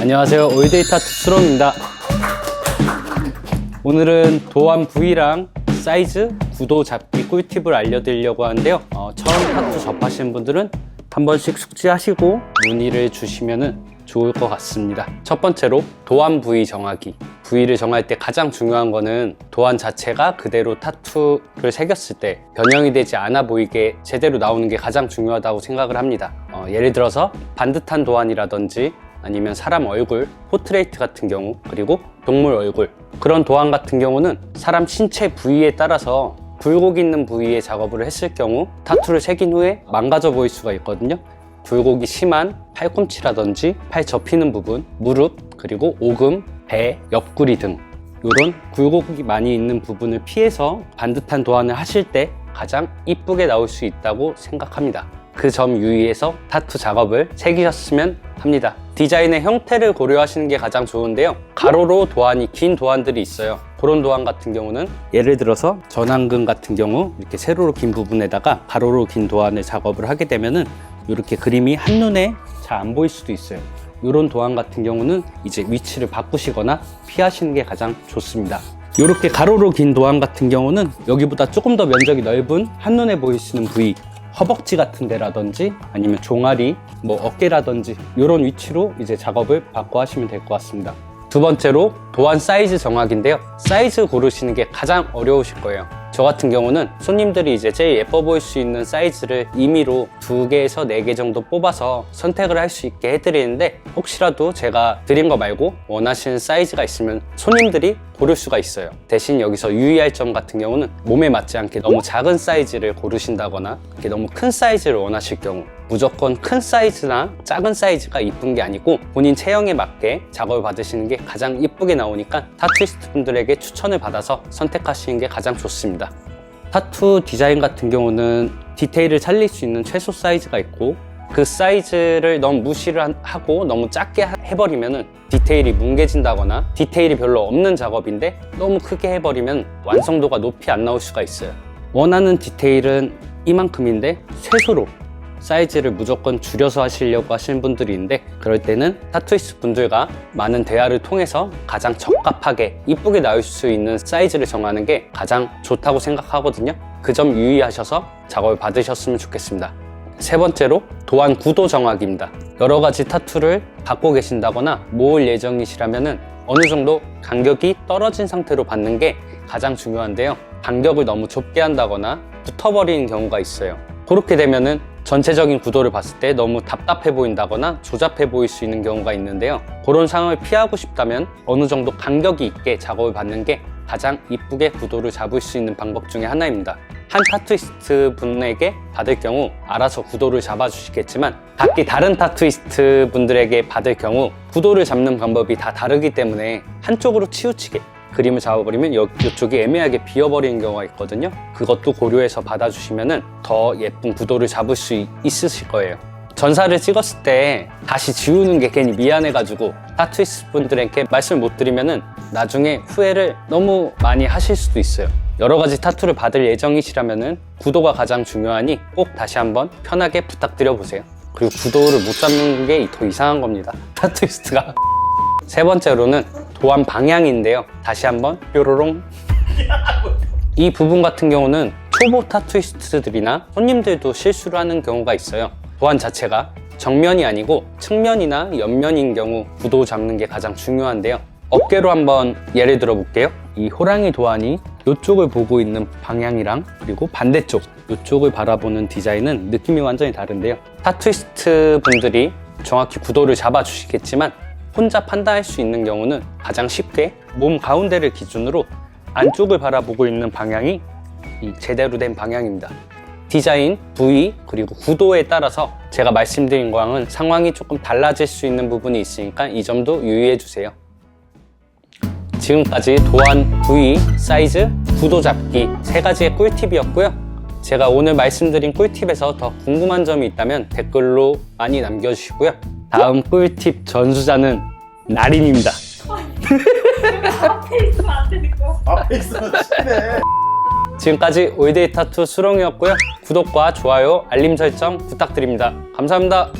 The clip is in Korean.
안녕하세요, 올데이 타투 수롱입니다. 오늘은 도안 부위랑 사이즈, 구도 잡기 꿀팁을 알려드리려고 하는데요. 처음 타투 접하시는 분들은 한 번씩 숙지하시고 문의를 주시면 좋을 것 같습니다. 첫 번째로 도안 부위 정하기. 부위를 정할 때 가장 중요한 거는 도안 자체가 그대로 타투를 새겼을 때 변형이 되지 않아 보이게 제대로 나오는 게 가장 중요하다고 생각을 합니다. 예를 들어서 반듯한 도안이라든지 아니면 사람 얼굴, 포트레이트 같은 경우, 그리고 동물 얼굴, 그런 도안 같은 경우는 사람 신체 부위에 따라서 굴곡 있는 부위에 작업을 했을 경우 타투를 새긴 후에 망가져 보일 수가 있거든요. 굴곡이 심한 팔꿈치라든지 팔 접히는 부분, 무릎, 그리고 오금, 배, 옆구리 등 이런 굴곡이 많이 있는 부분을 피해서 반듯한 도안을 하실 때 가장 이쁘게 나올 수 있다고 생각합니다. 그 점 유의해서 타투 작업을 새기셨으면 합니다. 디자인의 형태를 고려하시는 게 가장 좋은데요. 가로로 도안이 긴 도안들이 있어요. 그런 도안 같은 경우는 예를 들어서 전완근 같은 경우 이렇게 세로로 긴 부분에다가 가로로 긴 도안을 작업을 하게 되면은 이렇게 그림이 한눈에 잘 안 보일 수도 있어요. 이런 도안 같은 경우는 이제 위치를 바꾸시거나 피하시는 게 가장 좋습니다. 이렇게 가로로 긴 도안 같은 경우는 여기보다 조금 더 면적이 넓은 한눈에 보일 수 있는 부위, 허벅지 같은 데라든지 아니면 종아리, 어깨라든지 이런 위치로 이제 작업을 바꿔 하시면 될 것 같습니다. 두 번째로 도안 사이즈 정하기인데요. 사이즈 고르시는 게 가장 어려우실 거예요. 저 같은 경우는 손님들이 이제 제일 예뻐 보일 수 있는 사이즈를 임의로 2개에서 4개 정도 뽑아서 선택을 할 수 있게 해드리는데, 혹시라도 제가 드린 거 말고 원하시는 사이즈가 있으면 손님들이 고를 수가 있어요. 대신 여기서 유의할 점 같은 경우는 몸에 맞지 않게 너무 작은 사이즈를 고르신다거나 이렇게 너무 큰 사이즈를 원하실 경우 무조건 큰 사이즈나 작은 사이즈가 이쁜 게 아니고 본인 체형에 맞게 작업을 받으시는 게 가장 이쁘게 나오니까 타투이스트 분들에게 추천을 받아서 선택하시는 게 가장 좋습니다. 타투 디자인 같은 경우는 디테일을 살릴 수 있는 최소 사이즈가 있고, 그 사이즈를 너무 무시를 하고 너무 작게 해버리면 디테일이 뭉개진다거나 디테일이 별로 없는 작업인데 너무 크게 해버리면 완성도가 높이 안 나올 수가 있어요. 원하는 디테일은 이만큼인데 최소로 사이즈를 무조건 줄여서 하시려고 하시는 분들이 있는데, 그럴 때는 타투이스트 분들과 많은 대화를 통해서 가장 적합하게 이쁘게 나올 수 있는 사이즈를 정하는 게 가장 좋다고 생각하거든요. 그 점 유의하셔서 작업을 받으셨으면 좋겠습니다. 세 번째로 도안 구도 정하기입니다. 여러 가지 타투를 받고 계신다거나 모을 예정이시라면 어느 정도 간격이 떨어진 상태로 받는 게 가장 중요한데요. 간격을 너무 좁게 한다거나 붙어버리는 경우가 있어요. 그렇게 되면은 전체적인 구도를 봤을 때 너무 답답해 보인다거나 조잡해 보일 수 있는 경우가 있는데요. 그런 상황을 피하고 싶다면 어느 정도 간격이 있게 작업을 받는 게 가장 이쁘게 구도를 잡을 수 있는 방법 중에 하나입니다. 한 타투이스트 분에게 받을 경우 알아서 구도를 잡아주시겠지만, 각기 다른 타투이스트 분들에게 받을 경우 구도를 잡는 방법이 다 다르기 때문에 한쪽으로 치우치게 그림을 잡아버리면 이쪽이 애매하게 비어버리는 경우가 있거든요. 그것도 고려해서 받아주시면 더 예쁜 구도를 잡을 수 있으실 거예요. 전사를 찍었을 때 다시 지우는 게 괜히 미안해가지고 타투이스트 분들에게 말씀을 못 드리면 나중에 후회를 너무 많이 하실 수도 있어요. 여러 가지 타투를 받을 예정이시라면 구도가 가장 중요하니 꼭 다시 한번 편하게 부탁드려 보세요. 그리고 구도를 못 잡는 게 더 이상한 겁니다, 타투이스트가. 세 번째로는 도안 방향인데요. 다시 한번 뾰로롱. 이 부분 같은 경우는 초보 타투이스트들이나 손님들도 실수를 하는 경우가 있어요. 도안 자체가 정면이 아니고 측면이나 옆면인 경우 구도 잡는 게 가장 중요한데요. 어깨로 한번 예를 들어 볼게요. 이 호랑이 도안이 이쪽을 보고 있는 방향이랑 그리고 반대쪽 이쪽을 바라보는 디자인은 느낌이 완전히 다른데요. 타투이스트 분들이 정확히 구도를 잡아주시겠지만 혼자 판단할 수 있는 경우는 가장 쉽게 몸 가운데를 기준으로 안쪽을 바라보고 있는 방향이 이 제대로 된 방향입니다. 디자인, 부위, 그리고 구도에 따라서 제가 말씀드린 거랑은 상황이 조금 달라질 수 있는 부분이 있으니까 이 점도 유의해 주세요. 지금까지 도안, 부위, 사이즈, 구도 잡기 3가지의 꿀팁이었고요. 제가 오늘 말씀드린 꿀팁에서 더 궁금한 점이 있다면 댓글로 많이 남겨주시고요. 다음 꿀팁 전수자는 나린입니다. 앞에 있으면 안 되니까. 앞에 있으면 쉽네. 지금까지 올데이 타투 수롱이었고요. 구독과 좋아요, 알림 설정 부탁드립니다. 감사합니다.